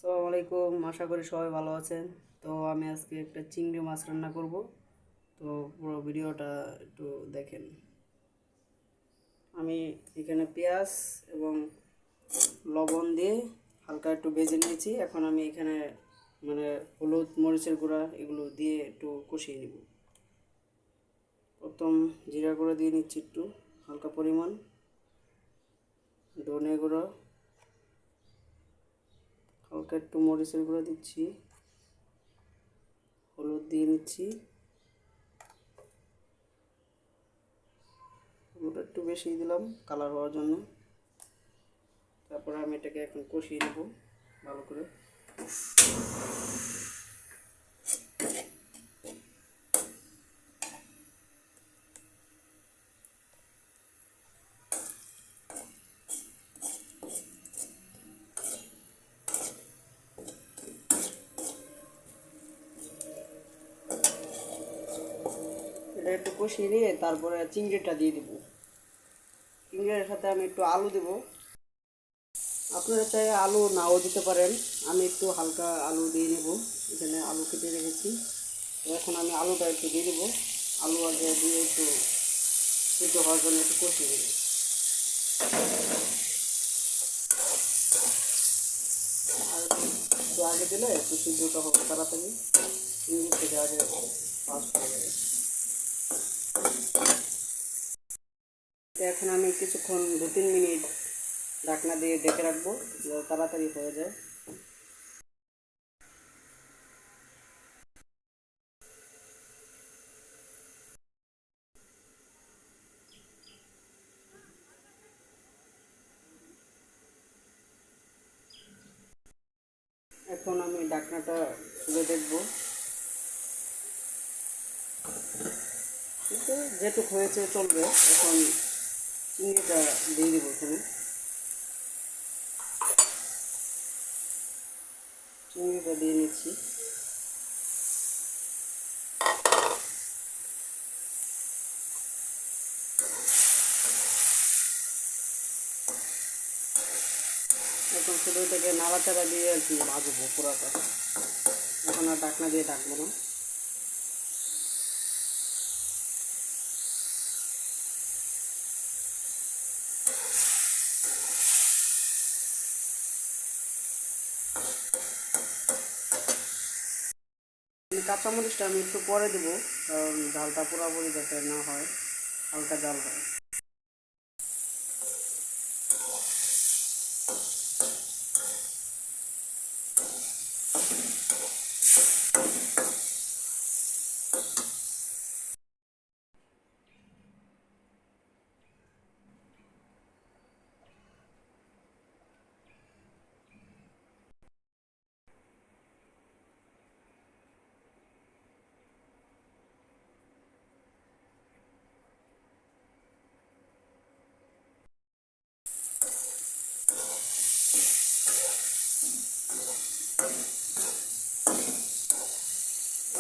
আসসালামু আলাইকুম, আশা করি সবাই ভালো আছেন। তো আমি আজকে একটা চিংড়ি মাছ রান্না করব। তো পুরো ভিডিওটা একটু দেখেন। আমি এখানে পেঁয়াজ এবং লবণ দিয়ে হালকা একটু ভেজে নিয়েছি। এখন আমি এখানে মানে হলুদ মরিচের গুঁড়া এগুলো দিয়ে একটু কষিয়ে নেব। প্রথম জিরা গুঁড়া দিয়ে নিচ্ছি একটু হালকা পরিমাণ, ধনে গুঁড়া, হালকা একটু মরিচের গুঁড়া দিচ্ছি, হলুদ দিয়ে নিচ্ছি, হলুদ একটু বেশি দিলাম কালার হওয়ার জন্য। তারপরে আমি এটাকে এখন কষিয়ে নেব ভালো করে। এটা একটু কষিয়ে নিয়ে তারপরে চিংড়িটা দিয়ে দেবো। চিংড়ির সাথে আমি একটু আলু দেব। আপনারা চাই আলু নাও দিতে পারেন, আমি একটু হালকা আলু দিয়ে নেব। এখানে আলু কেটে রেখেছি। তো এখন আমি আলুটা একটু দিয়ে দেবো। আলু আগে দিয়ে একটু সিদ্ধ হওয়ার জন্য একটু কষিয়ে দেবো। আর একটু আগে দিলে একটু সিদ্ধটা হবে তাড়াতাড়ি, চিংড়ি থেকে আগে ফাস্ট হয়ে যাবে। এখন আমি কিছুক্ষণ 2-3 মিনিট ঢাকনা দিয়ে ঢেকে রাখবো, তাড়াতাড়ি হয়ে যায়। এখন আমি ঢাকনাটা খুলে দেখব, কিন্তু যেটুক হয়েছে চলবে। এখন চিংড়িটা দিয়ে দেবো এখানে। চিংড়িটা দিয়ে নিচ্ছি। এখন শুধু এটাকে নাড়াচাড়া দিয়ে আর কি ভাজবো পুরাটা। এখন আর ঢাকনা দিয়ে ঢাকবো না। কাঁচামরিচটা আমি একটু পরে দেবো, কারণ ঝালটা পুরোপুরি যাতে না হয়, হালকা ঝাল হয়।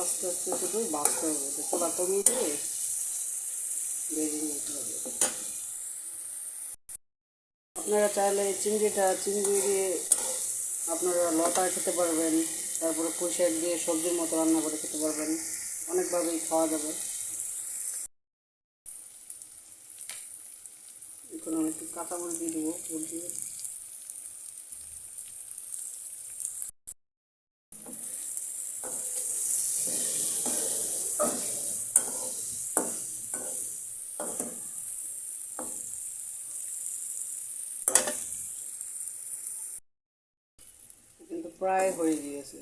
আস্তে আস্তে শুধু ভাজতে হবে, তো চুলা কমিয়ে দিয়ে ভেজে নিতে হবে। আপনারা চাইলে চিংড়ি দিয়ে আপনারা লতা খেতে পারবেন, তারপরে পুঁই শাক দিয়ে সবজির মতো রান্না করে খেতে পারবেন, অনেকভাবেই খাওয়া যাবে। এখন আমি একটু কাঁচামরিচ দিয়ে দেবো ফুল দিয়ে। কিন্তু প্রায় হয়ে গিয়েছে।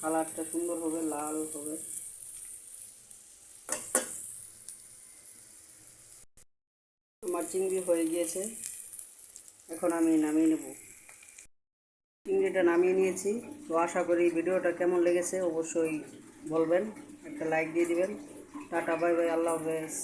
কালারটা সুন্দর হবে, লাল হবে। আমার চিংড়ি হয়ে গিয়েছে, এখন আমি নামিয়ে নেব। চিংড়িটা নামিয়ে নিয়েছি। তো আশা করি ভিডিওটা কেমন লেগেছে অবশ্যই বলবেন, একটা লাইক দিয়ে দিবেন। টাটা, বাই বাই, আল্লাহ হাফেজ।